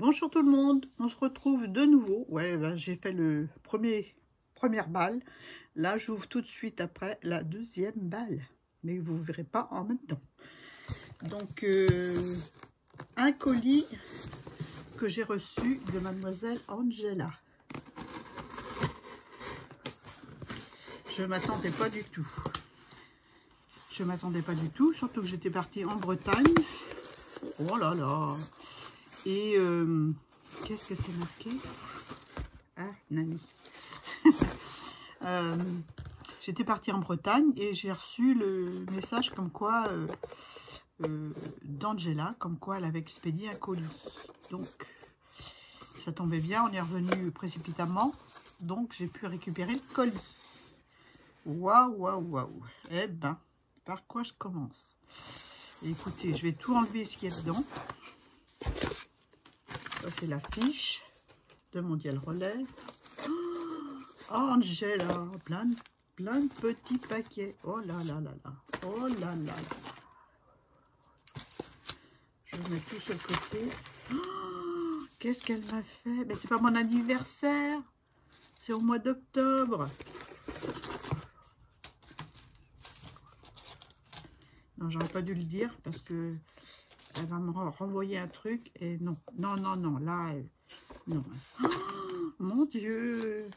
Bonjour tout le monde, on se retrouve de nouveau. Ouais, ben, j'ai fait le première balle. Là, j'ouvre tout de suite après la deuxième balle. Mais vous ne verrez pas en même temps. Donc, un colis que j'ai reçu de Mademoiselle Angela. Je ne m'attendais pas du tout. Je ne m'attendais pas du tout, surtout que j'étais partie en Bretagne. Oh là là. Et qu'est-ce que c'est marqué? Ah, Nani. J'étais partie en Bretagne et j'ai reçu le message comme quoi d'Angela, comme quoi elle avait expédié un colis. Donc, ça tombait bien, on est revenu précipitamment. Donc, j'ai pu récupérer le colis. Waouh, waouh, waouh. Eh ben, par quoi je commence? Écoutez, je vais tout enlever ce qu'il y a dedans. Ça, c'est la fiche de Mondial Relais. Oh, Angela, plein de petits paquets. Oh là là là là. Oh là là là. Je mets tout sur le côté. Oh, qu'est-ce qu'elle m'a fait? Mais c'est pas mon anniversaire. C'est au mois d'octobre. Non, j'aurais pas dû le dire parce que elle va me renvoyer un truc et non. Non, non, non. Là, non. Oh, mon Dieu.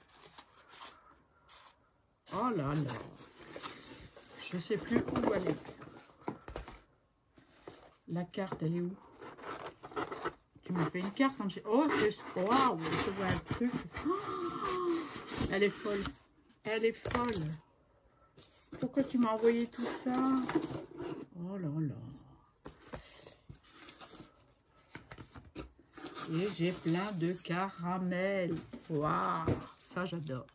Oh là là. Je sais plus où elle est. La carte, elle est où? Tu m'as fait une carte quand j'ai... Oh, waouh, je vois un truc. Oh, elle est folle. Elle est folle. Pourquoi tu m'as envoyé tout ça? Oh là là. Et j'ai plein de caramels. Waouh, ça j'adore.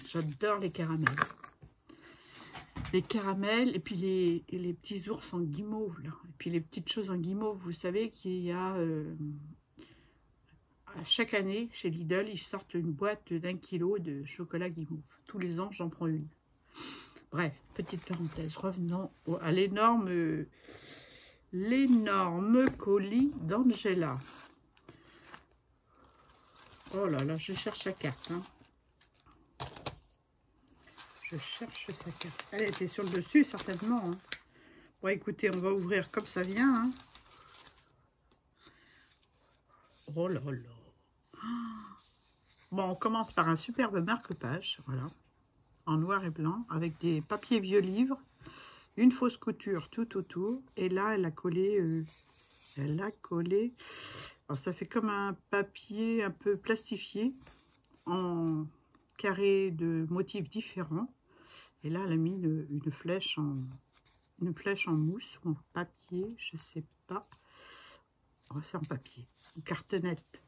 J'adore les caramels. Les caramels et puis les petits ours en guimauve. Là. Et puis les petites choses en guimauve. Vous savez qu'il y a... chaque année, chez Lidl, ils sortent une boîte d'1 kilo de chocolat guimauve. Tous les ans, j'en prends une. Bref, petite parenthèse. Revenons à l'énorme colis d'Angela. Oh là là, je cherche sa carte. Hein. Je cherche sa carte. Elle était sur le dessus, certainement. Hein. Bon, écoutez, on va ouvrir comme ça vient. Hein. Oh là là. Bon, on commence par un superbe marque-page. Voilà. En noir et blanc, avec des papiers vieux livres. Une fausse couture tout autour. Et là, elle a collé... Alors, ça fait comme un papier un peu plastifié. En carrés de motifs différents. Et là, elle a mis une flèche en mousse ou en papier, je sais pas. Oh, c'est en papier, une cartonnette.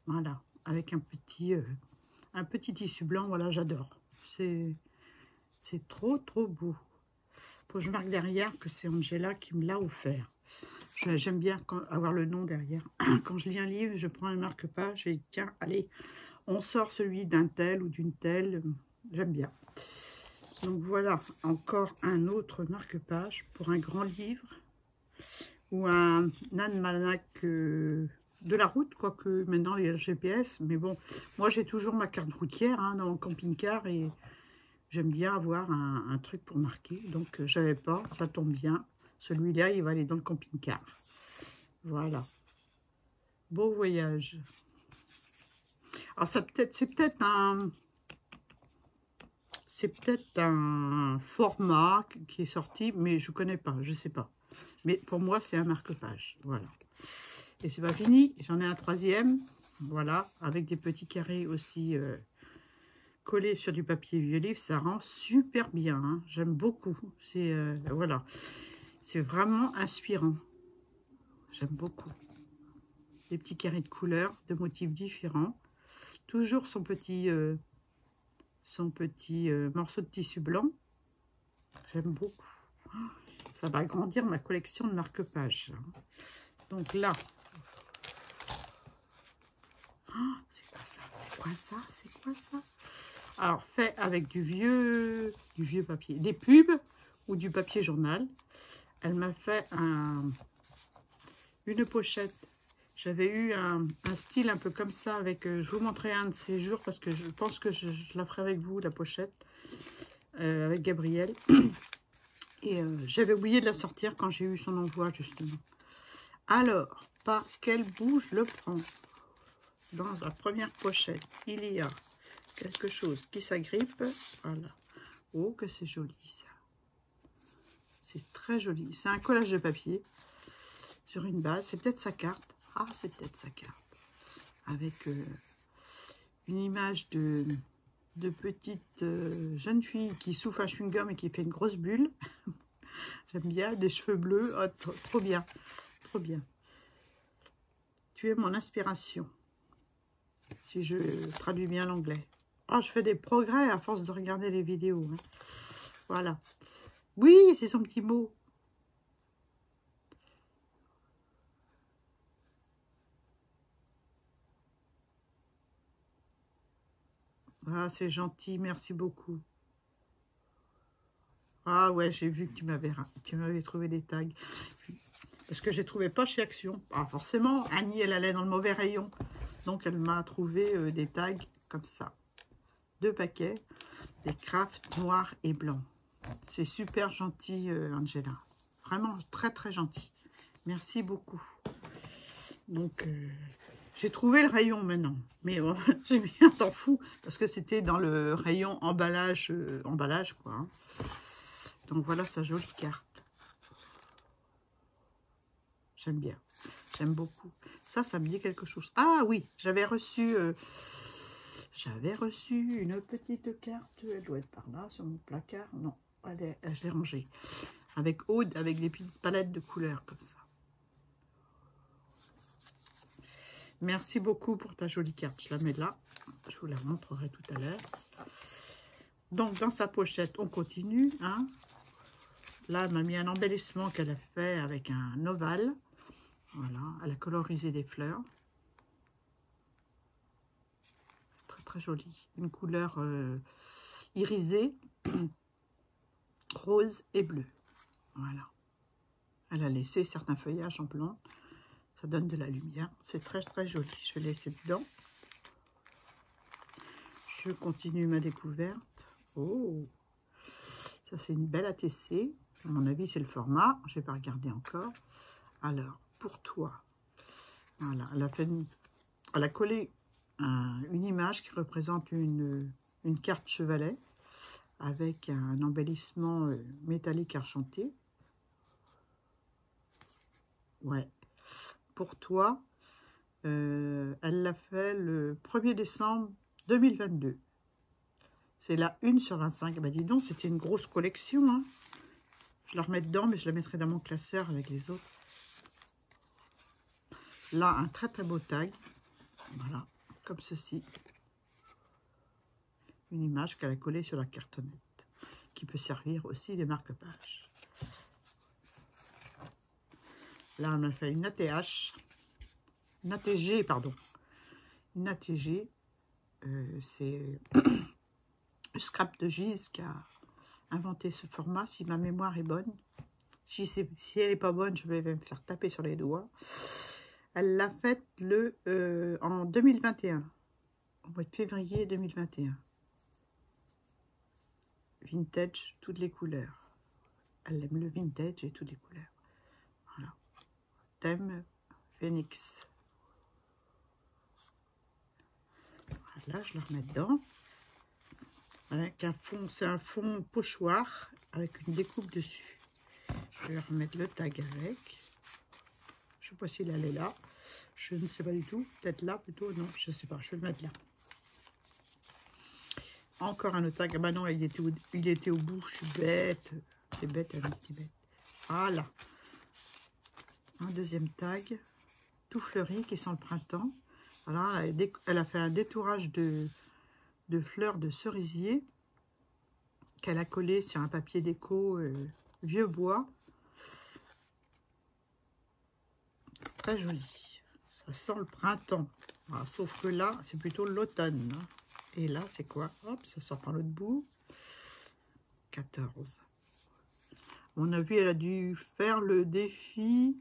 Voilà, avec un petit tissu blanc. Voilà, j'adore. C'est trop beau. Faut que je marque derrière que c'est Angela qui me l'a offert. J'aime bien avoir le nom derrière. Quand je lis un livre, je prends un marque-page et tiens, allez, on sort celui d'un tel ou d'une telle. J'aime bien. Donc voilà, encore un autre marque-page pour un grand livre ou un almanach de la route, quoique maintenant il y a le GPS. Mais bon, moi j'ai toujours ma carte routière hein, dans mon camping-car et j'aime bien avoir un truc pour marquer. Donc j'avais pas, ça tombe bien. Celui-là, il va aller dans le camping-car. Voilà. Beau voyage. Alors c'est peut-être un format qui est sorti, mais je connais pas, je sais pas. Mais pour moi, c'est un marque-page, voilà. Et c'est pas fini, j'en ai un troisième, voilà, avec des petits carrés aussi collés sur du papier vieux livre. Ça rend super bien, hein. J'aime beaucoup. C'est voilà, c'est vraiment inspirant. J'aime beaucoup. Des petits carrés de couleurs, de motifs différents. Toujours son petit morceau de tissu blanc. J'aime beaucoup. Ça va agrandir ma collection de marque-pages. Donc là, c'est quoi ça? C'est quoi ça? C'est quoi ça? Alors, fait avec du vieux papier, des pubs ou du papier journal. Elle m'a fait une pochette J'avais eu un style un peu comme ça avec... je vous montrerai un de ces jours parce que je pense que je la ferai avec vous, la pochette, avec Gabriel. Et j'avais oublié de la sortir quand j'ai eu son envoi, justement. Alors, par quel bout je le prends? Dans la première pochette, il y a quelque chose qui s'agrippe. Voilà. Oh, que c'est joli, ça. C'est très joli. C'est un collage de papier sur une base. C'est peut-être sa carte. Ah, c'est peut-être sa carte. Avec une image de petite jeune fille qui souffle un chewing-gum et qui fait une grosse bulle. J'aime bien. Des cheveux bleus. Oh, trop bien. Trop bien. Tu es mon inspiration. Si je traduis bien l'anglais. Oh, je fais des progrès à force de regarder les vidéos. Hein. Voilà. Oui, c'est son petit mot. Ah, c'est gentil, merci beaucoup. Ah ouais, j'ai vu que tu m'avais trouvé des tags. Parce que je les trouvais pas chez Action. Ah, forcément, Annie, elle allait dans le mauvais rayon. Donc, elle m'a trouvé des tags comme ça. 2 paquets, des crafts noirs et blancs. C'est super gentil, Angela. Vraiment très, très gentil. Merci beaucoup. Donc, j'ai trouvé le rayon maintenant. Mais j'ai mis un temps fou parce que c'était dans le rayon emballage, emballage quoi. Hein. Donc, voilà sa jolie carte. J'aime bien. J'aime beaucoup. Ça me dit quelque chose. Ah oui, j'avais reçu une petite carte. Elle doit être par là, sur mon placard. Non, je l'ai rangée. Avec Aude, avec des petites palettes de couleurs comme ça. Merci beaucoup pour ta jolie carte. Je la mets là. Je vous la montrerai tout à l'heure. Donc, dans sa pochette, on continue. Hein. Là, elle m'a mis un embellissement qu'elle a fait avec un ovale. Voilà, elle a colorisé des fleurs. Très, très jolie. Une couleur irisée, rose et bleu. Voilà. Elle a laissé certains feuillages en blanc. Ça donne de la lumière. C'est très, très joli. Je vais laisser dedans. Je continue ma découverte. Oh, ça, c'est une belle ATC. À mon avis, c'est le format. Je ne vais pas regarder encore. Alors, pour toi, voilà, elle a collé une image qui représente une carte chevalet avec un embellissement métallique argenté. Ouais. Pour toi, elle l'a fait le 1er décembre 2022. C'est la 1 sur 25. Bah dis donc, c'était une grosse collection. Hein. Je la remets dedans, mais je la mettrai dans mon classeur avec les autres. Là, un très très beau tag. Voilà, comme ceci. Une image qu'elle a collée sur la cartonnette, qui peut servir aussi de marque-page. Là, on a fait une ATH. Une ATG, pardon. Une ATG, c'est le scrap de Gise qui a inventé ce format, si ma mémoire est bonne. Si elle n'est pas bonne, je vais me faire taper sur les doigts. Elle l'a faite en 2021, au mois de février 2021. Vintage, toutes les couleurs. Elle aime le vintage et toutes les couleurs. Voilà. Thème Phoenix. Voilà, je la remets dedans. Avec un fond, c'est un fond pochoir avec une découpe dessus. Je vais remettre le tag avec. Je ne sais pas s'il allait là. Je ne sais pas du tout. Peut-être là plutôt. Non, je ne sais pas. Je vais le mettre là. Encore un autre tag. Ah bah non, il était au bout. Je suis bête. C'est bête, un petit bête. Voilà. Un deuxième tag. Tout fleuri qui sent le printemps. Voilà. Elle a fait un détourage de fleurs de cerisier qu'elle a collé sur un papier déco vieux bois. Très joli. Ça sent le printemps. Voilà, sauf que là, c'est plutôt l'automne. Hein. Et là, c'est quoi? Hop, ça sort par l'autre bout. 14. À mon avis, elle a dû faire le défi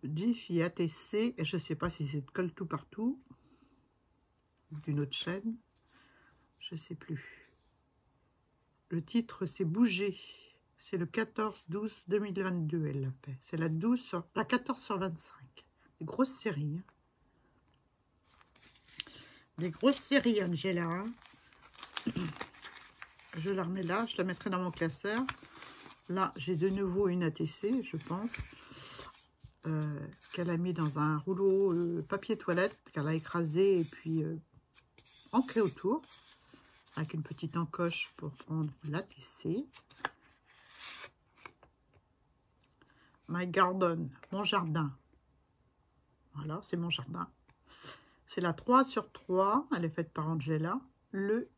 défi ATC, et je ne sais pas si c'est de Colle Tout Partout ou d'une autre chaîne, je ne sais plus. Le titre c'est Bouger, c'est le 14-12-2022 elle l'a fait, c'est la 14/25, des grosses séries, hein. Des grosses séries Angela, hein. Je la remets là, je la mettrai dans mon classeur. Là j'ai de nouveau une ATC, je pense. Qu'elle a mis dans un rouleau papier toilette qu'elle a écrasé et puis ancré autour avec une petite encoche pour prendre la TC. My Garden, mon jardin. Voilà, c'est mon jardin. C'est la 3/3, elle est faite par Angela. Le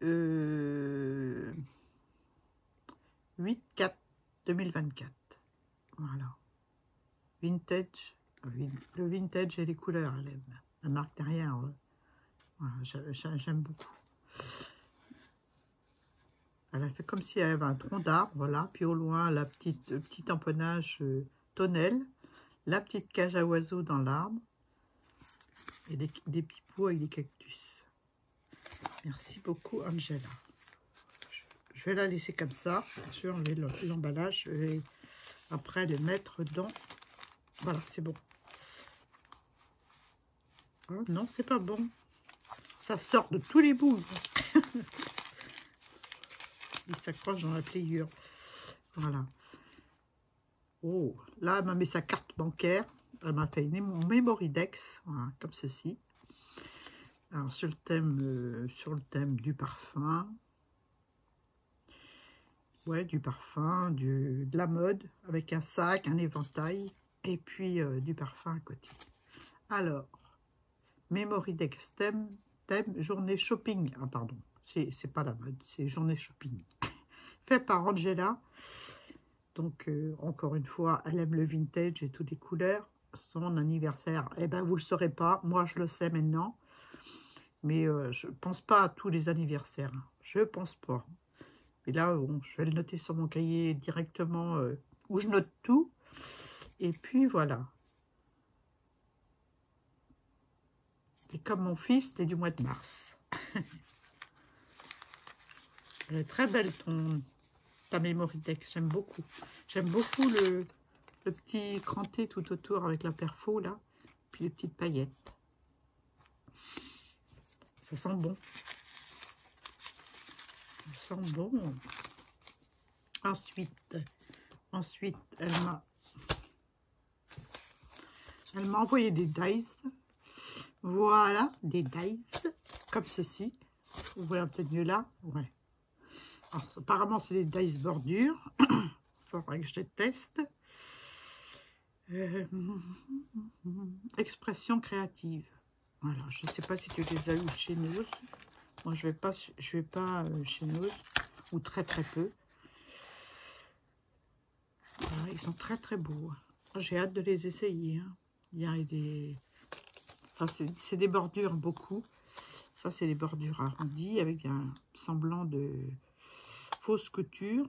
8/4/2024. Voilà. Vintage, le vintage et les couleurs, elle aime. La marque derrière, voilà, j'aime beaucoup. Elle a fait comme si elle avait un tronc d'arbre, voilà. Puis au loin, le petit empennage tonnelle, la petite cage à oiseaux dans l'arbre et des petits pots avec des cactus. Merci beaucoup, Angela. Je vais la laisser comme ça. Je vais enlever l'emballage. Je vais après les mettre dans... Voilà, c'est bon. Oh, non, c'est pas bon. Ça sort de tous les bouts. Il s'accroche dans la pliure. Voilà. Oh, là, elle m'a mis sa carte bancaire. Elle m'a fait une Mémoridex, voilà, comme ceci. Alors, sur le thème du parfum. Ouais, du parfum, de la mode, avec un sac, un éventail, et puis du parfum à côté. Alors, Mémoridex thème journée shopping. Ah, pardon, c'est pas la mode, c'est journée shopping. Fait par Angela. Donc, encore une fois, elle aime le vintage et toutes les couleurs. Son anniversaire, eh ben, vous le saurez pas. Moi, je le sais maintenant. Mais je pense pas à tous les anniversaires. Je pense pas. Et là, bon, je vais le noter sur mon cahier directement où je note tout. Et puis, voilà. Et comme mon fils, t'es du mois de mars. Elle est très belle, ta Mémoridex. J'aime beaucoup. J'aime beaucoup le petit cranté tout autour avec la perfo, là. Puis les petites paillettes. Ça sent bon. Ça sent bon. Ensuite, elle m'a envoyé des dies. Voilà, des dies, comme ceci. Vous voyez un peu mieux là. Ouais. Alors, apparemment, c'est des dies bordure. Il faudrait que je les teste. Expression créative. Voilà, je ne sais pas si tu les as eu chez nous. Moi, je vais pas chez nous, ou très peu. Voilà, ils sont très beaux. J'ai hâte de les essayer. Hein. Il y a des... Enfin, c'est des bordures beaucoup. Ça, c'est des bordures arrondies avec un semblant de fausse couture.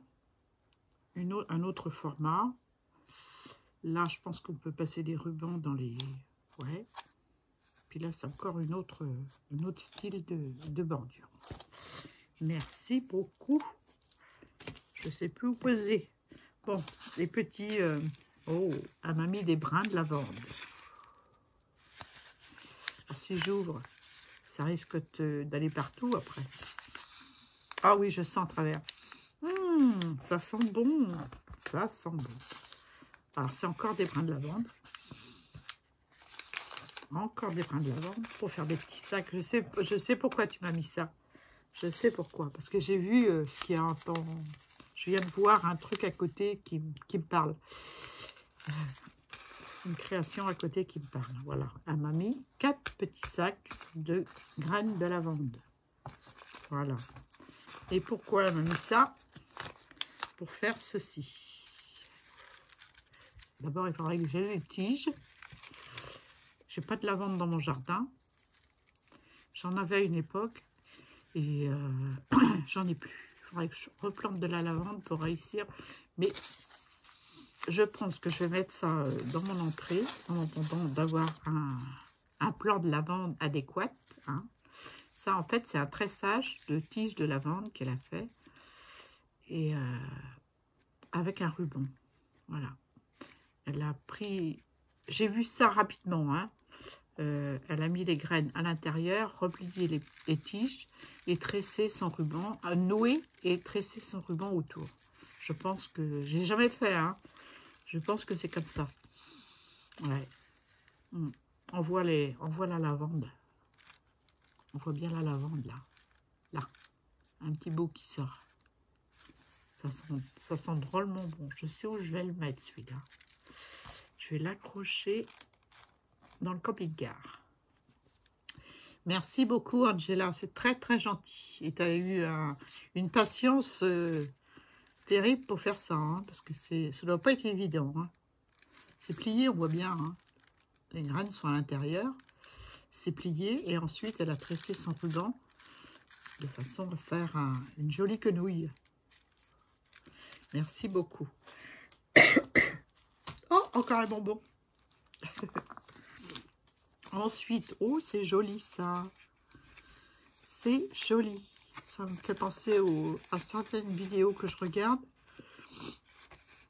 Un autre format. Là, je pense qu'on peut passer des rubans dans les... Ouais. Puis là, c'est encore un autre style de bordure. Merci beaucoup. Je ne sais plus où poser. Bon, les petits... Oh, elle m'a mis des brins de lavande. Alors, si j'ouvre, ça risque d'aller partout après. Ah oui, je sens à travers. Ça sent bon. Ça sent bon. Alors, c'est encore des brins de lavande. Encore des brins de lavande pour faire des petits sacs. Je sais pourquoi tu m'as mis ça. Je sais pourquoi. Parce que j'ai vu ce qu'il y a un temps. Je viens de voir un truc à côté qui me parle. Une création à côté qui me parle. Voilà. Elle m'a mis 4 petits sacs de graines de lavande. Voilà. Et pourquoi elle m'a mis ça? Pour faire ceci. D'abord, il faudrait que j'ai les tiges. J'ai pas de lavande dans mon jardin. J'en avais à une époque. Et j'en ai plus. Il faudrait que je replante de la lavande pour réussir. Mais je pense que je vais mettre ça dans mon entrée, en attendant d'avoir un plan de lavande adéquat. Hein. Ça, en fait, c'est un tressage de tiges de lavande qu'elle a fait. Et avec un ruban. Voilà. Elle a pris... J'ai vu ça rapidement. Hein. Elle a mis les graines à l'intérieur, replié les tiges et tressé son ruban, noué et tressé son ruban autour. Je pense que... J'ai jamais fait, hein. Je pense que c'est comme ça. Ouais. On voit la lavande. On voit bien la lavande, là. Là. Un petit bout qui sort. Ça sent drôlement bon. Je sais où je vais le mettre, celui-là. Je vais l'accrocher dans le camping-car. Merci beaucoup, Angela. C'est très, très gentil. Et tu as eu une patience terrible pour faire ça. Hein, parce que ça ne doit pas être évident. Hein. C'est plié, on voit bien. Hein. Les graines sont à l'intérieur. C'est plié. Et ensuite, elle a tressé son ruban de façon à faire une jolie quenouille. Merci beaucoup. Oh, encore un bonbon. Ensuite, oh, c'est joli ça. C'est joli. Ça me fait penser à certaines vidéos que je regarde.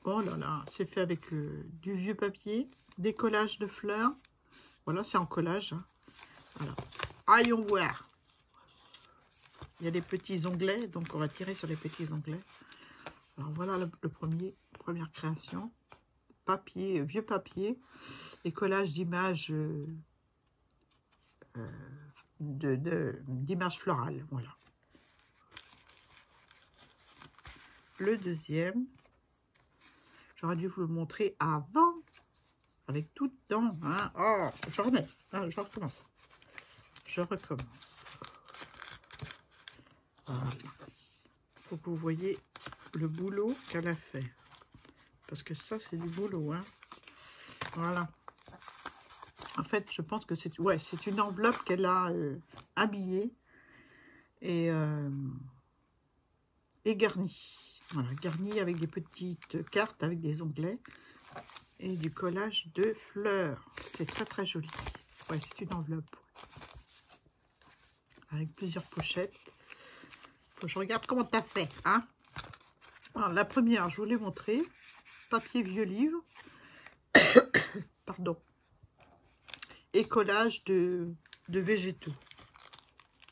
Oh là là, c'est fait avec du vieux papier, des collages de fleurs. Voilà, c'est en collage. Hein. Voilà. Allons voir. Il y a des petits onglets, donc on va tirer sur les petits onglets. Alors voilà le première création. Papier, vieux papier et collage d'images d'images florales. Voilà. Le deuxième, j'aurais dû vous le montrer avant, avec tout dedans. Hein. Oh, je remets. Ah, je recommence. Je recommence. Voilà. Faut que vous voyez le boulot qu'elle a fait. Parce que ça, c'est du boulot. Hein. Voilà. En fait, je pense que c'est une enveloppe qu'elle a habillée et garnie. Voilà, garnie avec des petites cartes, avec des onglets et du collage de fleurs. C'est très, très joli. Ouais, c'est une enveloppe. Avec plusieurs pochettes. Faut que je regarde comment tu as fait. Hein. Alors, la première, je vous l'ai montré. Papier vieux livre. Pardon. Et collage de végétaux.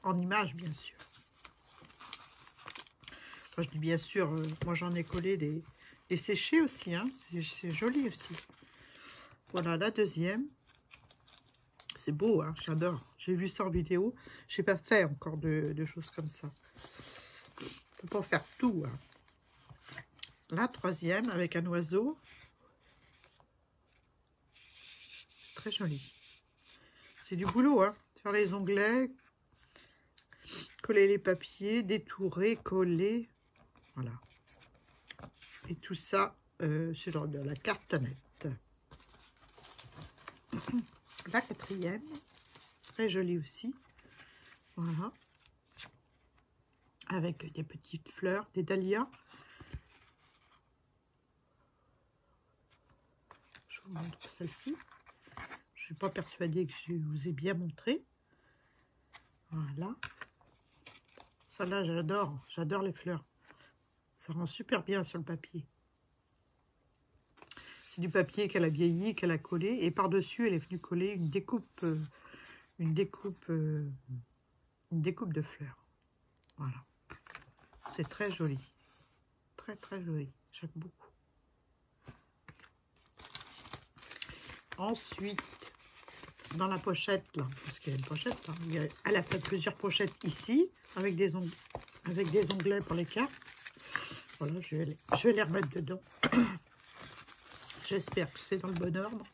En images, bien sûr. Enfin, je dis bien sûr, moi j'en ai collé des séchés aussi. Hein. C'est joli aussi. Voilà, la deuxième. C'est beau, hein, j'adore. J'ai vu ça en vidéo. Je n'ai pas fait encore de choses comme ça. Il ne faut pas faire tout. Hein. La troisième, avec un oiseau. Très joli. C'est du boulot, hein. Faire les onglets, coller les papiers, détourer, coller. Voilà. Et tout ça sur de la cartonnette. La quatrième, très jolie aussi. Voilà. Avec des petites fleurs, des dahlias. Je vous montre celle-ci. Je ne suis pas persuadée que je vous ai bien montré. Voilà. Celle-là, j'adore. J'adore les fleurs. Ça rend super bien sur le papier. C'est du papier qu'elle a vieilli, qu'elle a collé. Et par-dessus, elle est venue coller une découpe de fleurs. Voilà. C'est très joli. Très, très joli. J'aime beaucoup. Ensuite, dans la pochette, là, parce qu'il y a une pochette, hein, elle a fait plusieurs pochettes ici, avec des onglets pour les cartes. Voilà, je vais les remettre dedans. J'espère que c'est dans le bon ordre.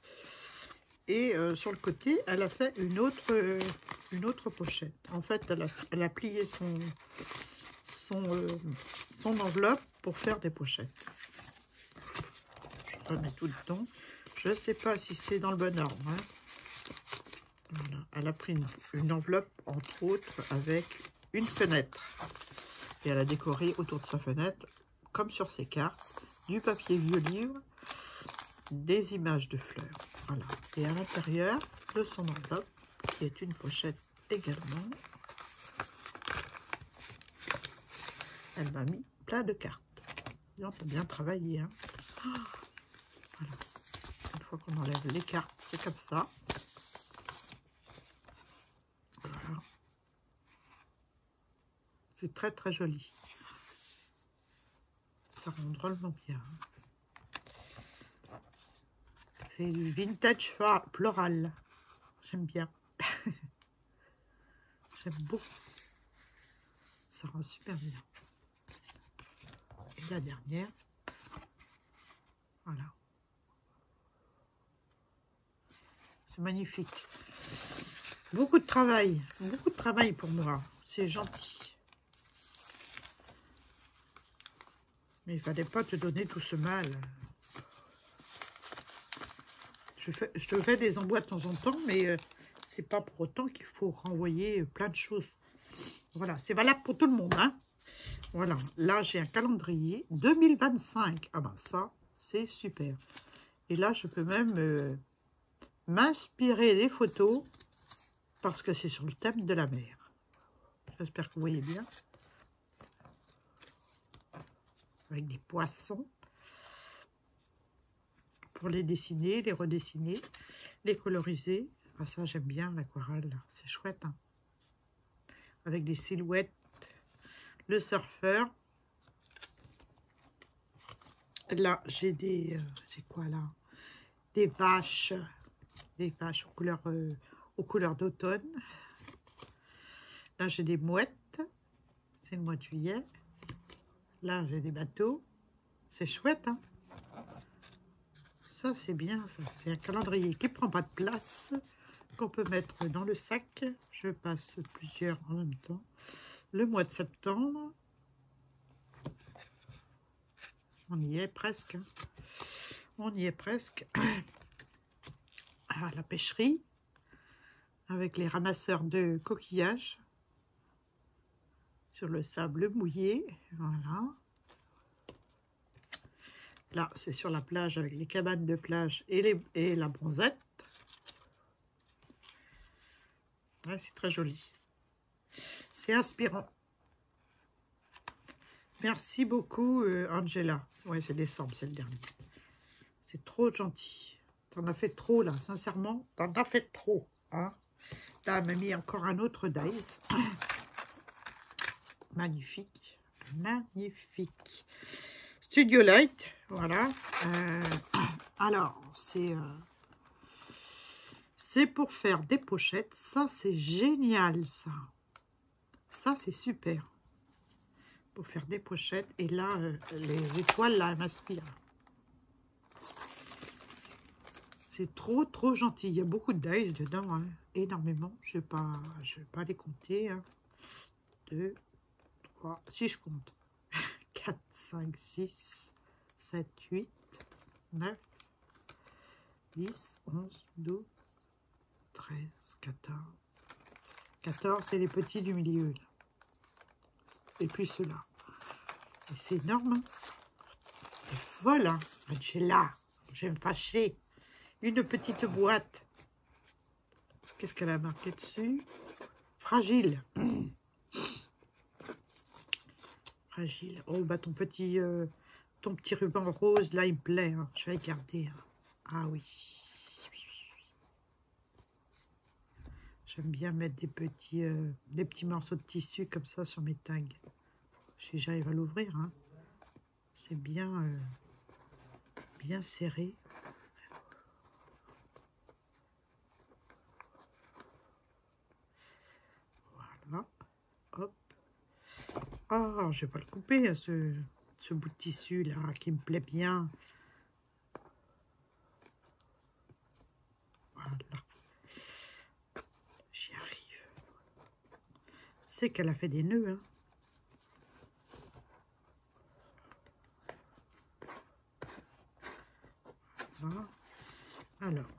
Et sur le côté, elle a fait une autre pochette. En fait, elle a plié son enveloppe pour faire des pochettes. Je remets tout dedans. Je ne sais pas si c'est dans le bon ordre. Hein. Voilà. Elle a pris une enveloppe, entre autres, avec une fenêtre. Et elle a décoré autour de sa fenêtre, comme sur ses cartes, du papier vieux livre des images de fleurs. Voilà. Et à l'intérieur de son enveloppe, qui est une pochette également, elle m'a mis plein de cartes. Et on peut bien travailler. Hein. Voilà. Une fois qu'on enlève les cartes, c'est comme ça. Voilà. C'est très très joli. Ça rend drôlement bien. C'est du vintage floral. J'aime bien. J'aime beaucoup. Ça rend super bien. Et la dernière. Voilà. C'est magnifique. Beaucoup de travail. Beaucoup de travail pour moi. C'est gentil. Mais il fallait pas te donner tout ce mal. Je te fais des envois de temps en temps, mais c'est pas pour autant qu'il faut renvoyer plein de choses. Voilà, c'est valable pour tout le monde. Hein. Voilà, là j'ai un calendrier 2025. Ah ben ça, c'est super. Et là, je peux même m'inspirer des photos parce que c'est sur le thème de la mer. J'espère que vous voyez bien. Avec des poissons. Pour les dessiner, les redessiner, les coloriser. Ah, ça, j'aime bien l'aquarelle. C'est chouette. Hein. Avec des silhouettes. Le surfeur. Là, j'ai des... c'est quoi là? Des vaches. Des vaches aux couleurs d'automne. Là, j'ai des mouettes. C'est le mois de juillet. Là, j'ai des bateaux. C'est chouette, hein? Ça, c'est bien. C'est un calendrier qui ne prend pas de place, qu'on peut mettre dans le sac. Je passe plusieurs en même temps. Le mois de septembre. On y est presque. Hein. On y est presque. À la pêcherie. Avec les ramasseurs de coquillages. Sur le sable mouillé. Voilà. Là, c'est sur la plage avec les cabanes de plage et la bronzette. Ouais, c'est très joli. C'est inspirant. Merci beaucoup, Angela. Ouais, c'est décembre, c'est le dernier. C'est trop gentil. T'en as fait trop, là. Sincèrement, t'en as fait trop. Hein. T'as même mis encore un autre dice. Magnifique. Magnifique. Studio Light. Voilà. Alors, c'est pour faire des pochettes. Ça, c'est génial, ça. Ça, c'est super. Pour faire des pochettes. Et là, les étoiles, là, elles m'inspirent. C'est trop, trop gentil. Il y a beaucoup de dice dedans. Hein. Énormément. Je ne vais pas les compter. 1, 2, 3. Si je compte. 4, 5, 6, 7, 8, 9, 10, 11, 12, 13, 14. 14, c'est les petits du milieu. Là. Et puis ceux-là. C'est énorme. Hein. Et voilà. Angela, je vais me fâcher. Une petite boîte. Qu'est-ce qu'elle a marqué dessus? Fragile. Fragile. Oh, bah ton petit ruban rose, là, il me plaît. Hein. Je vais le garder. Hein. Ah oui. J'aime bien mettre des petits morceaux de tissu comme ça sur mes tags. Si j'arrive à l'ouvrir. Hein. C'est bien, bien serré. Voilà. Hop. Oh, je vais pas le couper, ce bout de tissu là, qui me plaît bien. Voilà. J'y arrive. C'est qu'elle a fait des nœuds, hein. Voilà. Alors,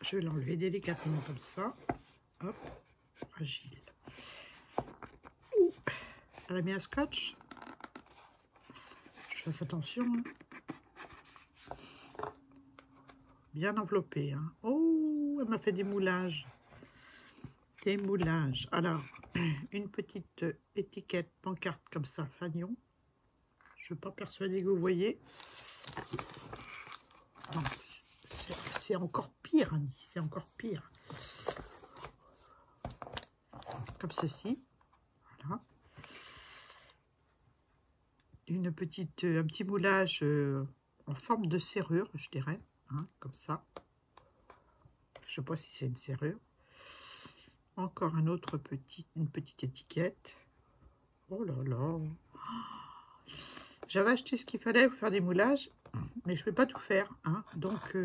je vais l'enlever délicatement comme ça. Hop, fragile. Ouh. Elle a mis un scotch. Je fasse attention. Hein. bien enveloppé. Hein. Oh, elle m'a fait des moulages. Des moulages. Alors, une petite étiquette pancarte comme ça, fanion. Je ne suis pas persuadée que vous voyez. C'est encore pire, Annie. C'est encore pire. Comme ceci. Voilà. Un petit moulage en forme de serrure, je dirais. Hein, comme ça. Je ne sais pas si c'est une serrure. Encore une petite étiquette. Oh là là. J'avais acheté ce qu'il fallait pour faire des moulages, mais je ne peux pas tout faire. Hein, donc,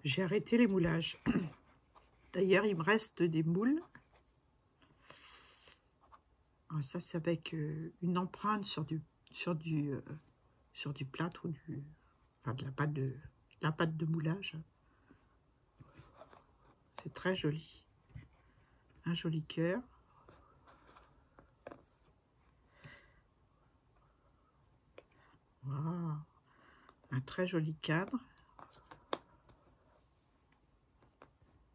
j'ai arrêté les moulages. D'ailleurs, il me reste des moules. Alors ça, c'est avec une empreinte sur du plâtre ou enfin, de la pâte de moulage. C'est très joli. Un joli cœur. Wow. Un très joli cadre.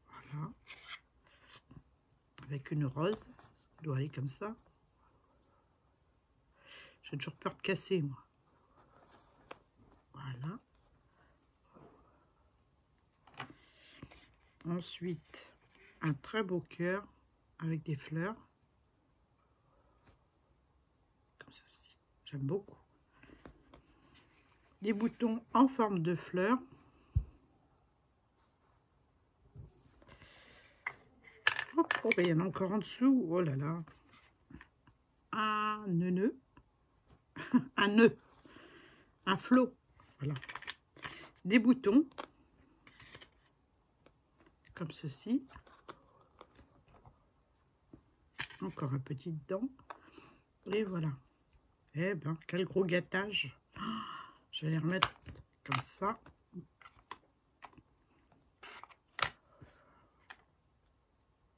Voilà. Avec une rose. Ça doit aller comme ça. J'ai toujours peur de casser, moi. Voilà. Ensuite, un très beau cœur avec des fleurs. Comme ceci. J'aime beaucoup. Des boutons en forme de fleurs. Hop, oh, il y en a encore en dessous. Oh là là. Un nœud. Un nœud. Un flot. Voilà. Des boutons. Comme ceci. Encore un petit dedans. Et voilà. Eh ben, quel gros gâtage. Je vais les remettre comme ça.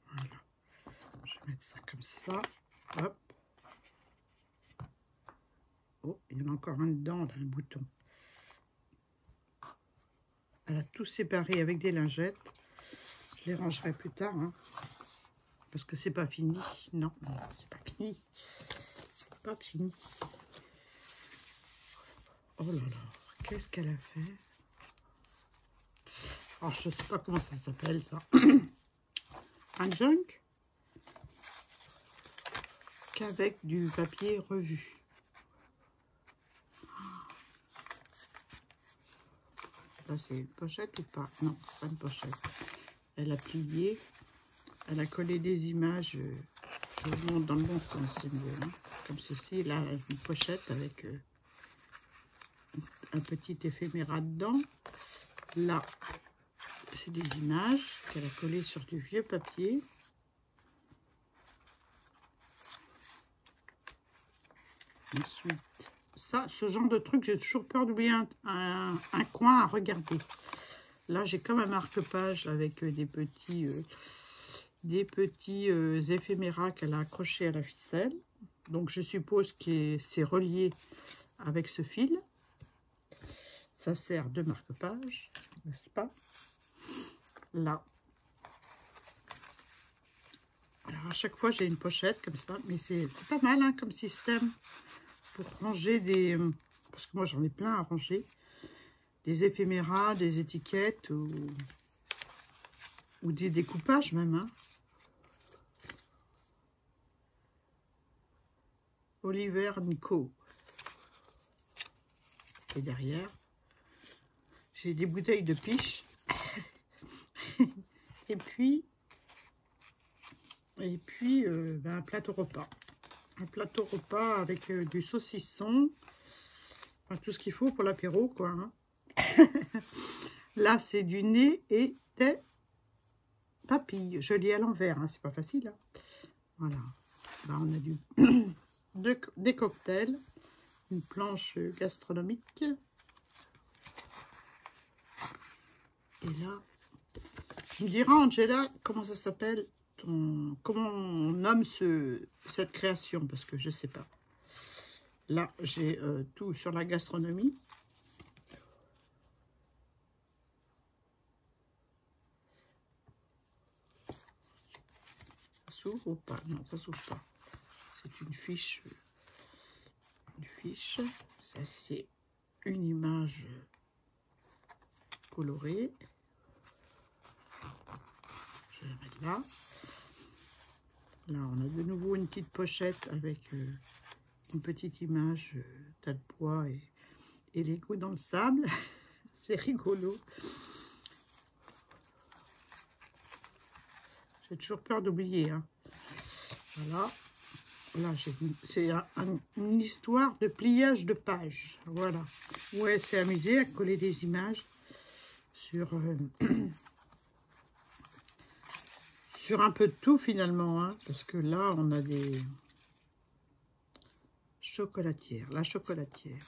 Voilà. Je vais mettre ça comme ça. Hop. Oh, il y en a encore un dedans, là, le bouton. Elle a tout séparé avec des lingettes. Je les rangerai plus tard, hein, parce que c'est pas fini. Non, c'est pas fini. C'est pas fini. Oh là là, qu'est-ce qu'elle a fait? Oh, je sais pas comment ça s'appelle, ça. Un junk qu'avec du papier revu. Là, c'est une pochette ou pas? Non, c'est pas une pochette. Elle a plié. Elle a collé des images dans le bon sens, c'est mieux. Hein. Comme ceci, là, une pochette avec un petit éphéméra dedans. Là, c'est des images qu'elle a collées sur du vieux papier. Ensuite, ça, ce genre de truc, j'ai toujours peur d'oublier un coin à regarder. Là, j'ai comme un marque-page avec des petits éphéméras qu'elle a accrochés à la ficelle. Donc, je suppose que c'est relié avec ce fil. Ça sert de marque-page, n'est-ce pas? Là. Alors, à chaque fois, j'ai une pochette comme ça. Mais c'est pas mal hein, comme système pour ranger des... Parce que moi, j'en ai plein à ranger. Des éphéméras, des étiquettes ou des découpages même. Hein. Oliver Nico. Et derrière, j'ai des bouteilles de piche. et puis ben, un plateau repas. Un plateau repas avec du saucisson. Enfin, tout ce qu'il faut pour l'apéro, quoi. Hein. Là, c'est du nez et des papilles. Je lis à l'envers, hein, c'est pas facile. Hein. Voilà. Là, on a des cocktails, une planche gastronomique. Et là, tu me diras, Angela, comment ça s'appelle, comment on nomme cette création, parce que je sais pas. Là, j'ai tout sur la gastronomie. s'ouvre ou pas? Non, ça s'ouvre pas. C'est une fiche. Une fiche. Ça, c'est une image colorée. Je vais la mettre là. Là, on a de nouveau une petite pochette avec une petite image, tas de pois et les coups dans le sable. C'est rigolo. J'ai toujours peur d'oublier. Hein. Voilà. Là, c'est une histoire de pliage de pages. Voilà. Ouais, c'est amusé à coller des images sur, sur un peu de tout finalement. Hein, parce que là, on a des chocolatières. La chocolatière.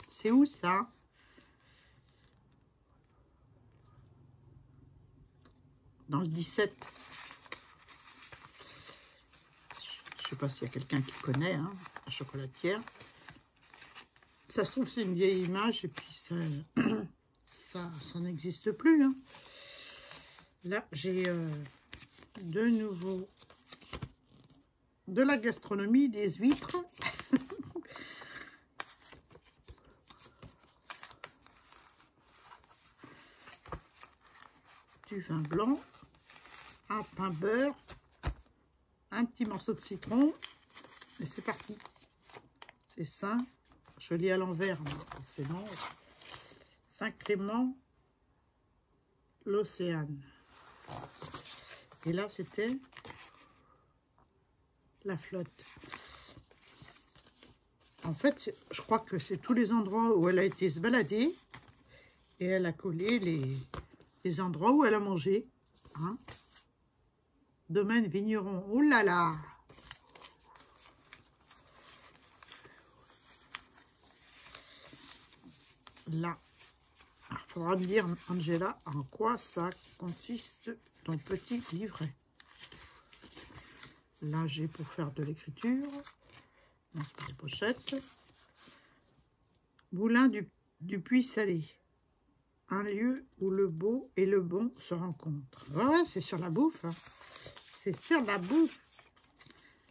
C'est où ça? Dans le 17. Je ne sais pas s'il y a quelqu'un qui connaît hein, la chocolatière. Ça se trouve, c'est une vieille image et puis ça n'existe plus. Hein. Là, j'ai de nouveau de la gastronomie, des huîtres. Du vin blanc, un pain beurre, un petit morceau de citron, et c'est parti. C'est Saint, je lis à l'envers, c'est long. Saint-Clément, l'Océane. Et là, c'était la flotte. En fait, je crois que c'est tous les endroits où elle a été se balader, et elle a collé les endroits où elle a mangé. Hein. Domaine vigneron. Oh là là! Là, il faudra me dire, Angela, en quoi ça consiste ton petit livret. Là, j'ai pour faire de l'écriture. Non, c'est pas les pochettes. Moulin du Puy Salé. Un lieu où le beau et le bon se rencontrent. Ouais, c'est sur la bouffe. Hein. C'est sur la bouffe.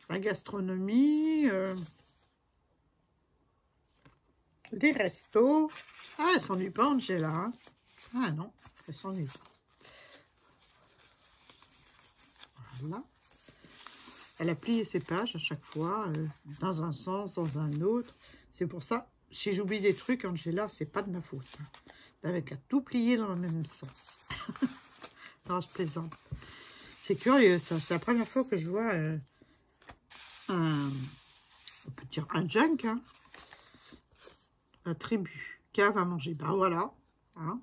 La gastronomie. Des restos. Ah, elle s'ennuie pas, Angela. Hein. Ah non, elle s'ennuie pas. Voilà. Elle a plié ses pages à chaque fois, dans un sens, dans un autre. C'est pour ça, si j'oublie des trucs, Angela, c'est pas de ma faute. Hein. T'avais qu'à tout plier dans le même sens. Non, je plaisante. C'est curieux, ça. C'est la première fois que je vois on peut dire un junk, hein. La tribu, cave à manger. Ben voilà. Hein.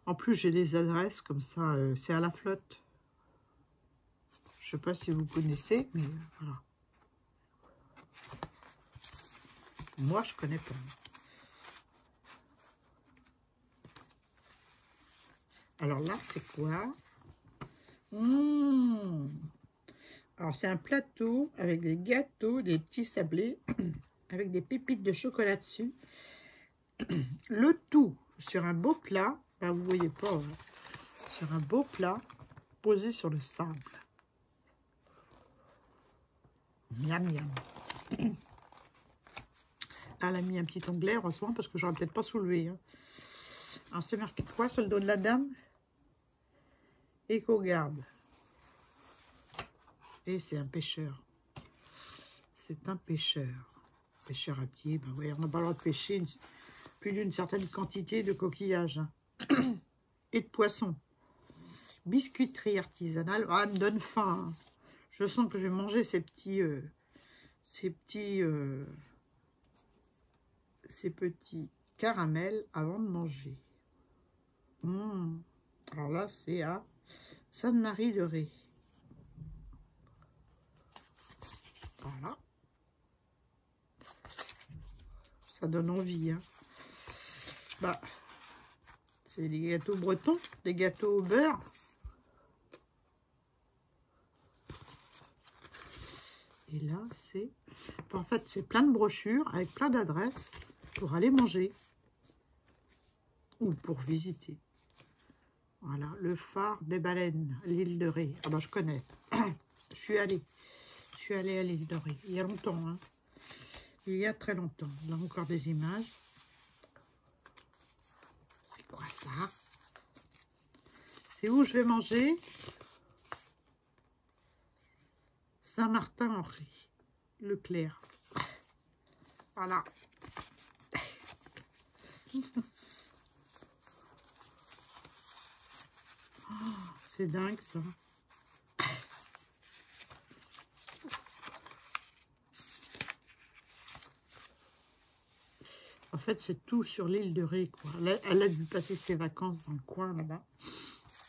En plus, j'ai les adresses comme ça. C'est à la flotte. Je sais pas si vous connaissez, mais voilà. Moi, je connais pas. Alors là, c'est quoi? Alors, c'est un plateau avec des gâteaux, des petits sablés, avec des pépites de chocolat dessus. Le tout sur un beau plat. Ben, vous voyez pas. Hein, sur un beau plat posé sur le sable. Miam, miam. Elle a mis un petit onglet, heureusement, parce que j'aurais peut-être pas soulevé. Hein. Alors, c'est marqué quoi sur le dos de la dame? Éco-garde. Et c'est un pêcheur. C'est un pêcheur. Pêcheur à pied. Ben oui, on n'a pas le droit de pêcher plus d'une certaine quantité de coquillages. Hein. Et de poissons. Biscuiterie artisanale. Ah, elle me donne faim. Hein. Je sens que je vais manger ces petits caramels avant de manger. Alors là, c'est à Sainte-Marie-de-Ré. Voilà. Ça donne envie. Hein. Bah, c'est des gâteaux bretons, des gâteaux au beurre. Et là, c'est... En fait, c'est plein de brochures avec plein d'adresses pour aller manger. Ou pour visiter. Voilà, le phare des baleines, l'île de Ré. Ah ben, je connais. Je suis allée à l'île de Ré. Il y a longtemps, hein. Il y a très longtemps. Là, encore des images. C'est quoi ça? C'est où je vais manger? Saint-Martin-en-Ré. Leclerc. Voilà. Oh, c'est dingue ça. En fait, c'est tout sur l'île de Ré, quoi. Elle a dû passer ses vacances dans le coin, là-bas.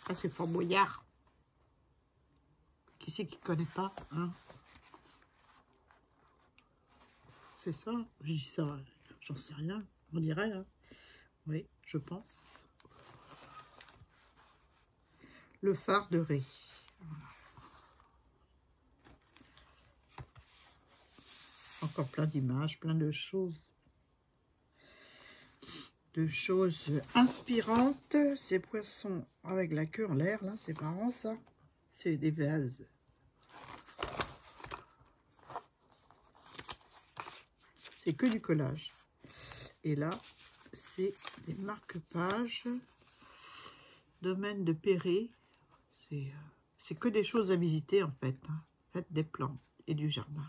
Ah, c'est Fort Boyard. Qui c'est qui ne connaît pas, hein? C'est ça? Je dis ça, j'en sais rien. On dirait, hein? Oui, je pense. Le phare de Ré. Voilà. Encore plein d'images, plein de choses. Inspirantes. Ces poissons avec la queue en l'air, là, c'est marrant ça. C'est des vases. C'est que du collage. Et là, c'est des marque-pages. Domaine de Perret. C'est que des choses à visiter en fait. Hein. Faites des plantes et du jardin.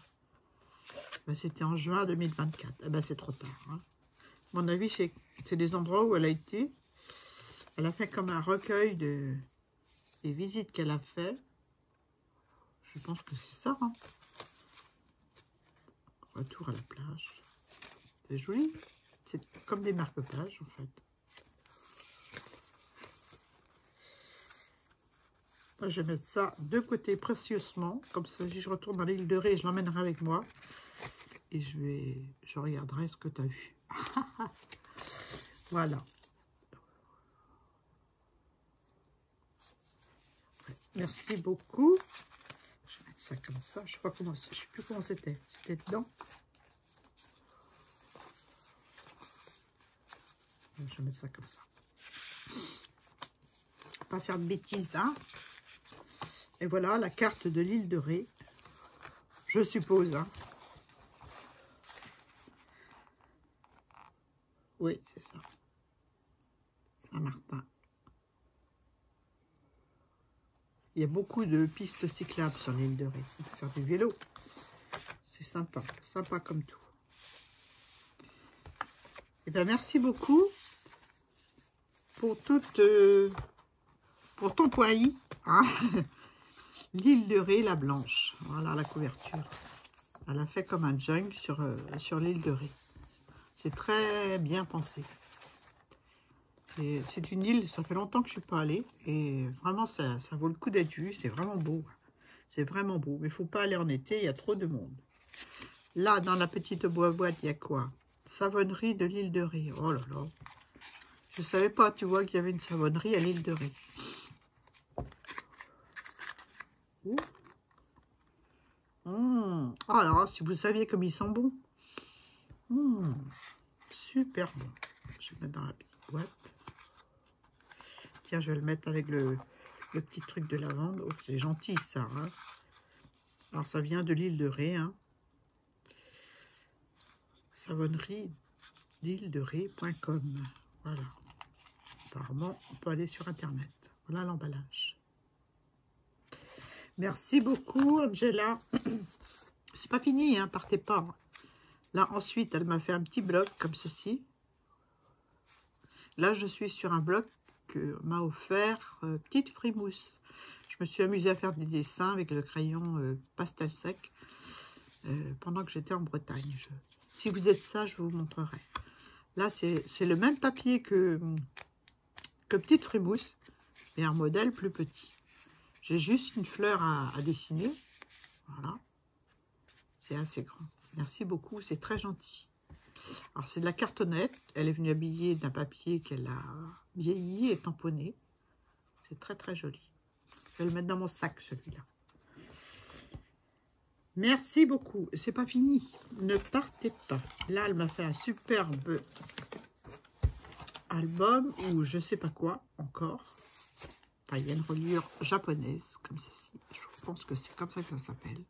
Ben, c'était en juin 2024. Eh ben, c'est trop tard. Hein. À mon avis, c'est des endroits où elle a été. Elle a fait comme un recueil des visites qu'elle a fait. Je pense que c'est ça. Hein. Retour à la plage. C'est joli. C'est comme des marque-pages en fait. Moi, je vais mettre ça de côté précieusement. Comme ça, si je retourne dans l'île de Ré, je l'emmènerai avec moi. Et je regarderai ce que tu as vu. Voilà. Merci beaucoup. Je vais mettre ça comme ça. Je sais pas comment, je sais plus comment c'était. C'était dedans. Je vais mettre ça comme ça. Pas faire de bêtises, hein. Et voilà la carte de l'île de Ré. Je suppose, hein. Oui, c'est ça. Saint-Martin. Il y a beaucoup de pistes cyclables sur l'île de Ré. On peut faire du vélo. C'est sympa. Sympa comme tout. Et bien, merci beaucoup pour pour ton point I. Hein. L'île de Ré, la blanche. Voilà la couverture. Elle a fait comme un jungle sur l'île de Ré. C'est très bien pensé. C'est une île, ça fait longtemps que je ne suis pas allée. Et vraiment, ça vaut le coup d'être vu. C'est vraiment beau. C'est vraiment beau. Mais il ne faut pas aller en été, il y a trop de monde. Là, dans la petite boîte, il y a quoi? Savonnerie de l'île de Ré. Oh là là. Je ne savais pas, tu vois, qu'il y avait une savonnerie à l'île de Ré. Oh là, si vous saviez comme ils sont bons. Super bon. Je vais mettre dans la petite boîte. Tiens, je vais le mettre avec le petit truc de lavande. Oh, c'est gentil ça. Hein. Alors ça vient de l'île de Ré. Hein. Savonnerie d'île de Ré.com. Voilà. Apparemment, on peut aller sur internet. Voilà l'emballage. Merci beaucoup, Angela. C'est pas fini, hein, partez pas. Là, ensuite, elle m'a fait un petit bloc comme ceci. Là, je suis sur un bloc que m'a offert Petite Frimousse. Je me suis amusée à faire des dessins avec le crayon pastel sec pendant que j'étais en Bretagne. Si vous êtes ça, je vous montrerai. Là, c'est le même papier que Petite Frimousse, mais un modèle plus petit. J'ai juste une fleur à dessiner. Voilà. C'est assez grand. Merci beaucoup, c'est très gentil. Alors, c'est de la cartonnette. Elle est venue habillée d'un papier qu'elle a vieilli et tamponné. C'est très, très joli. Je vais le mettre dans mon sac, celui-là. Merci beaucoup. C'est pas fini. Ne partez pas. Là, elle m'a fait un superbe album ou je sais pas quoi encore. Enfin, il y a une reliure japonaise, comme ceci. Je pense que c'est comme ça que ça s'appelle.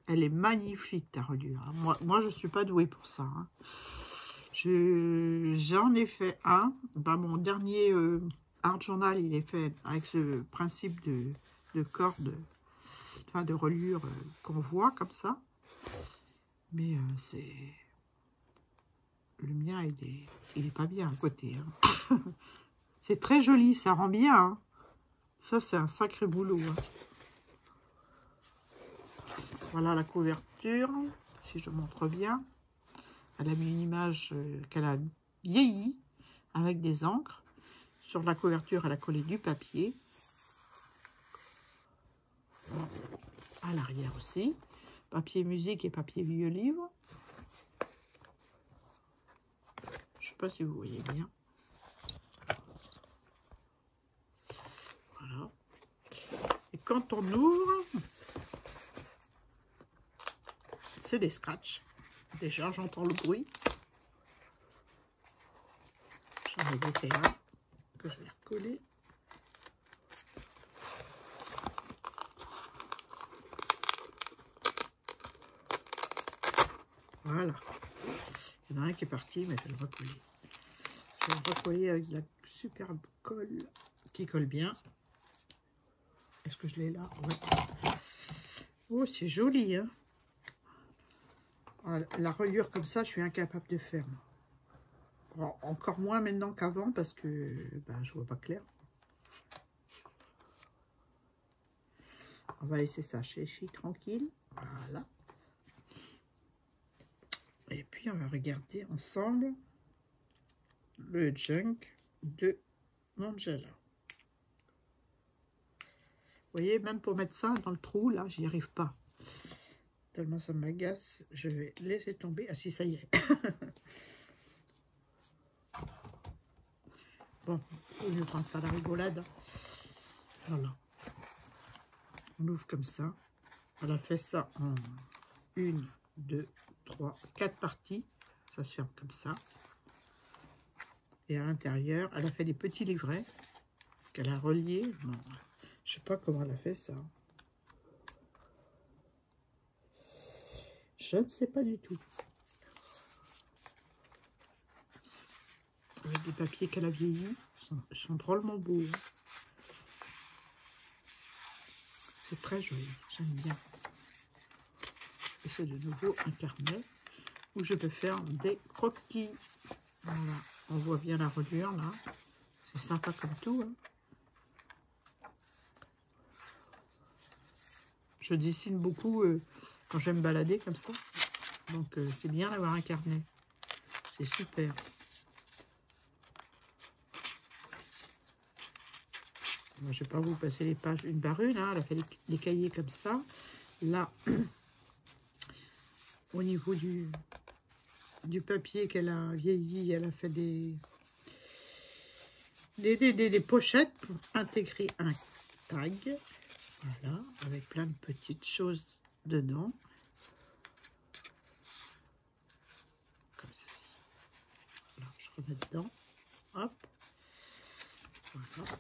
Elle est magnifique, ta reliure. Moi je ne suis pas douée pour ça. Hein. J'en ai fait un. Ben, mon dernier art journal, il est fait avec ce principe de corde, enfin de reliure qu'on voit comme ça. Mais c'est... Le mien, il est pas bien à côté. Hein. C'est très joli, ça rend bien. Hein. Ça, c'est un sacré boulot. Hein. Voilà la couverture, si je montre bien. Elle a mis une image qu'elle a vieilli avec des encres. Sur la couverture, elle a collé du papier. À l'arrière aussi. Papier musique et papier vieux livre. Je ne sais pas si vous voyez bien. Voilà. Et quand on ouvre, c'est des scratchs. Déjà, j'entends le bruit. J'en ai goûté un que je vais recoller. Voilà. Il y en a un qui est parti, mais je vais le recoller. Je vais le recoller avec de la superbe colle qui colle bien. Est-ce que je l'ai là? Ouais. Oh, c'est joli, hein? La reliure comme ça, je suis incapable de faire. Alors, encore moins maintenant qu'avant parce que ben, je vois pas clair. On va laisser ça sécher tranquille. Voilà. Et puis on va regarder ensemble le junk de Mangela. Vous voyez, même pour mettre ça dans le trou, là, j'y arrive pas. Tellement ça m'agace, je vais laisser tomber. Ah si, ça y est. Bon, je vais prendre ça à la rigolade. Voilà. On ouvre comme ça. Elle a fait ça en 1, 2, 3, 4 parties. Ça se ferme comme ça. Et à l'intérieur, elle a fait des petits livrets qu'elle a reliés. Bon, je sais pas comment elle a fait ça. Je ne sais pas du tout. Avec des papiers qu'elle a vieillis. Ils sont drôlement beaux. Hein. C'est très joli. J'aime bien. Et c'est de nouveau un carnet où je peux faire des croquis. Voilà. On voit bien la reliure là. C'est sympa comme tout. Hein. Je dessine beaucoup quand je vais me balader comme ça. Donc c'est bien d'avoir un carnet. C'est super. Moi, je ne vais pas vous passer les pages une par une. Hein. Elle a fait les cahiers comme ça. Là, au niveau du papier qu'elle a vieilli, elle a fait des pochettes pour intégrer un tag. Voilà, avec plein de petites choses dedans. Comme ceci. Voilà, je remets dedans. Hop. Voilà.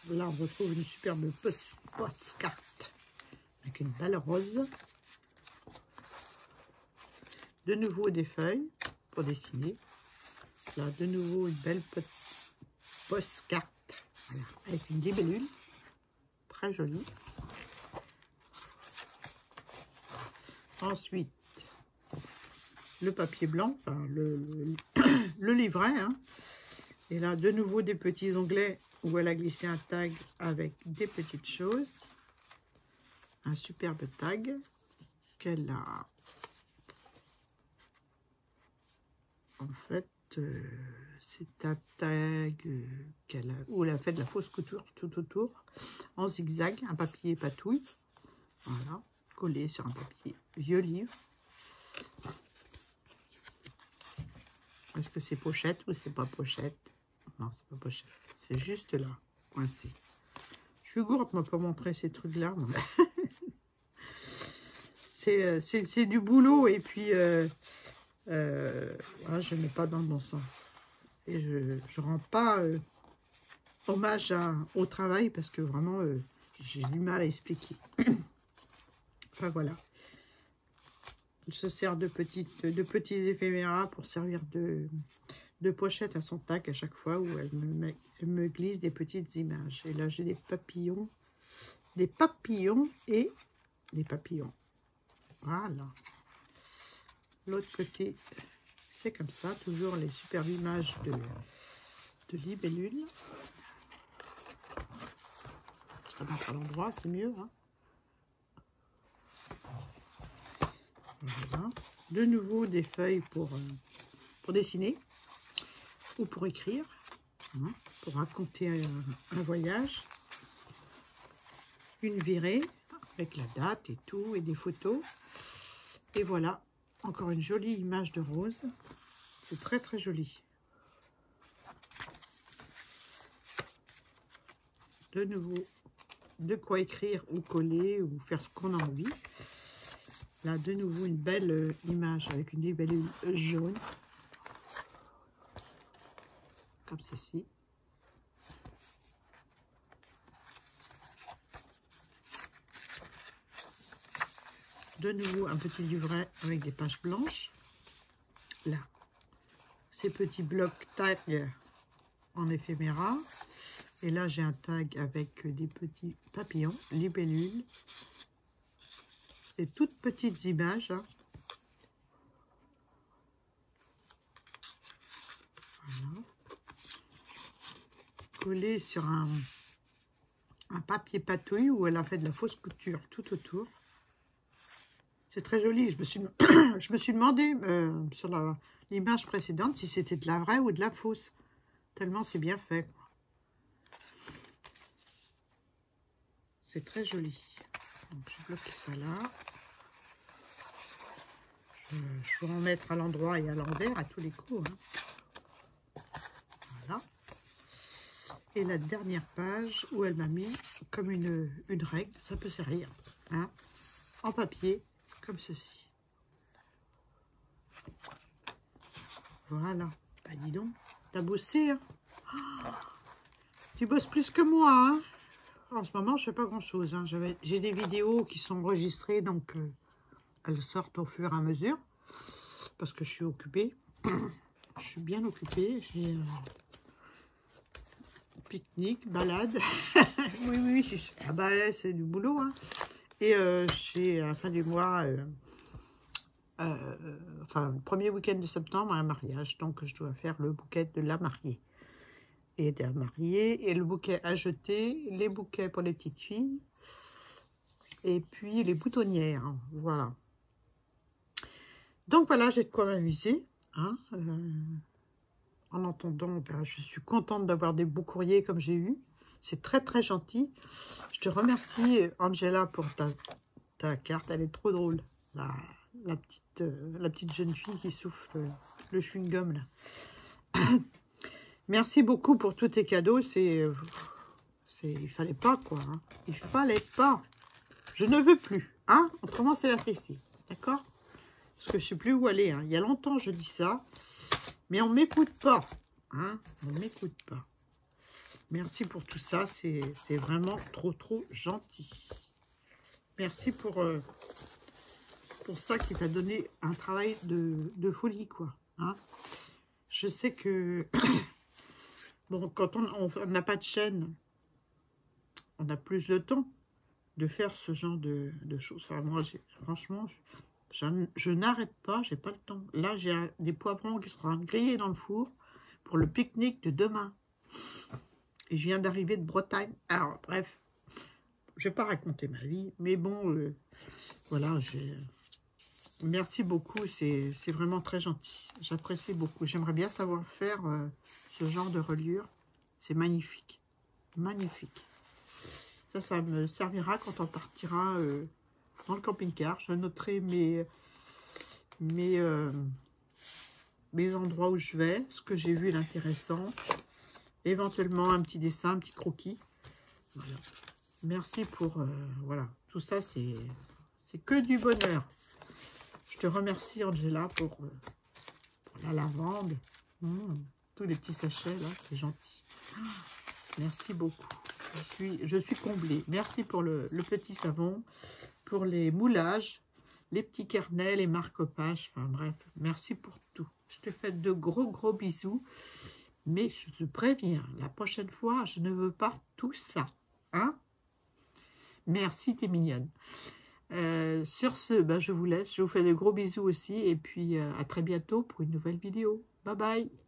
Là, on retrouve une superbe postcard avec une balle rose. De nouveau des feuilles pour dessiner. Là, de nouveau une belle postcard voilà, avec une libellule. Très jolie. Ensuite, le papier blanc, enfin le livret. Hein. Et là, de nouveau des petits onglets où elle a glissé un tag avec des petites choses. Un superbe tag qu'elle a... En fait, c'est un tag où elle a fait de la fausse couture tout autour, en zigzag, un papier patouille. Voilà, collé sur un papier vieux livre. Est-ce que c'est pochette ou c'est pas pochette? Non, c'est pas pochette. C'est juste là, coincé. Je suis gourde, moi, pour montrer ces trucs-là. C'est du boulot et puis voilà, je ne mets pas dans le bon sens. Et je ne rends pas hommage au travail parce que vraiment, j'ai du mal à expliquer. Enfin, voilà. Elle se sert de petits éphéméras pour servir de pochette à son tac à chaque fois où elle me glisse des petites images. Et là, j'ai des papillons et des papillons. Voilà. L'autre côté, c'est comme ça. Toujours les superbes images de libellules. Ça va à l'endroit, c'est mieux. Hein. Voilà. De nouveau, des feuilles pour dessiner ou pour écrire, hein, pour raconter un voyage. Une virée avec la date et tout, et des photos. Et voilà, encore une jolie image de rose. C'est très très joli. De nouveau, de quoi écrire ou coller ou faire ce qu'on a envie. Là, de nouveau, une belle image avec une libellule jaune. Comme ceci. De nouveau, un petit livret avec des pages blanches. Là, ces petits blocs tag en éphéméra. Et là, j'ai un tag avec des petits papillons, libellules. C'est toutes petites images. Hein. Voilà. Collées sur un papier patouille où elle a fait de la fausse couture tout autour. C'est très joli. Je me suis demandé sur l'image précédente si c'était de la vraie ou de la fausse. Tellement c'est bien fait. C'est très joli. Donc, je bloque ça là. Je vais en mettre à l'endroit et à l'envers à tous les coups. Hein. Voilà. Et la dernière page où elle m'a mis comme une règle, ça peut servir. Hein, en papier, comme ceci. Voilà. Bah, dis donc, t'as bossé. Hein. Oh, tu bosses plus que moi. Hein. En ce moment, je fais pas grand-chose. Hein. J'ai des vidéos qui sont enregistrées, donc elles sortent au fur et à mesure. Parce que je suis occupée. Je suis bien occupée. J'ai pique-nique, balade. Oui. Ah bah, c'est du boulot. Hein. Et j'ai, à la fin du mois, enfin, le premier week-end de septembre, un mariage. Donc, je dois faire le bouquet de la mariée. Et de la mariée, et le bouquet à jeter, les bouquets pour les petites filles, et puis les boutonnières, hein, voilà. Donc voilà, j'ai de quoi m'amuser, hein, en attendant, ben, je suis contente d'avoir des beaux courriers comme j'ai eu, c'est très très gentil. Je te remercie Angela pour ta carte, elle est trop drôle, la petite jeune fille qui souffle le chewing-gum là. Merci beaucoup pour tous tes cadeaux. Il fallait pas, quoi. Hein. Il fallait pas. Je ne veux plus. Hein. Autrement, c'est la fessée. D'accord? Parce que je ne sais plus où aller. Hein. Il y a longtemps, je dis ça. Mais on ne m'écoute pas. Hein. On ne m'écoute pas. Merci pour tout ça. C'est vraiment trop, trop gentil. Merci pour ça qui t'a donné un travail de folie, quoi. Hein. Je sais que... Bon, quand on n'a pas de chaîne, on a plus de temps de faire ce genre de choses. Enfin, moi, franchement, je n'arrête pas, j'ai pas le temps. Là, j'ai des poivrons qui seront grillés dans le four pour le pique-nique de demain. Et je viens d'arriver de Bretagne. Alors, bref, je vais pas raconter ma vie, mais bon, voilà, merci beaucoup, c'est vraiment très gentil. J'apprécie beaucoup. J'aimerais bien savoir faire... ce genre de reliure, c'est magnifique. Magnifique. Ça me servira quand on partira dans le camping-car. Je noterai mes endroits où je vais, ce que j'ai vu l'intéressant. Éventuellement un petit dessin, un petit croquis. Voilà. Merci pour... voilà, tout ça, c'est que du bonheur. Je te remercie, Angela, pour la lavande. Tous les petits sachets, là, c'est gentil. Merci beaucoup. Je suis comblée. Merci pour le petit savon, pour les moulages, les petits carnets, les marque-pages. Enfin bref, merci pour tout. Je te fais de gros bisous. Mais je te préviens, la prochaine fois, je ne veux pas tout ça. Hein? Merci, t'es mignonne. Sur ce, ben, je vous laisse. Je vous fais de gros bisous aussi. Et puis, à très bientôt pour une nouvelle vidéo. Bye bye.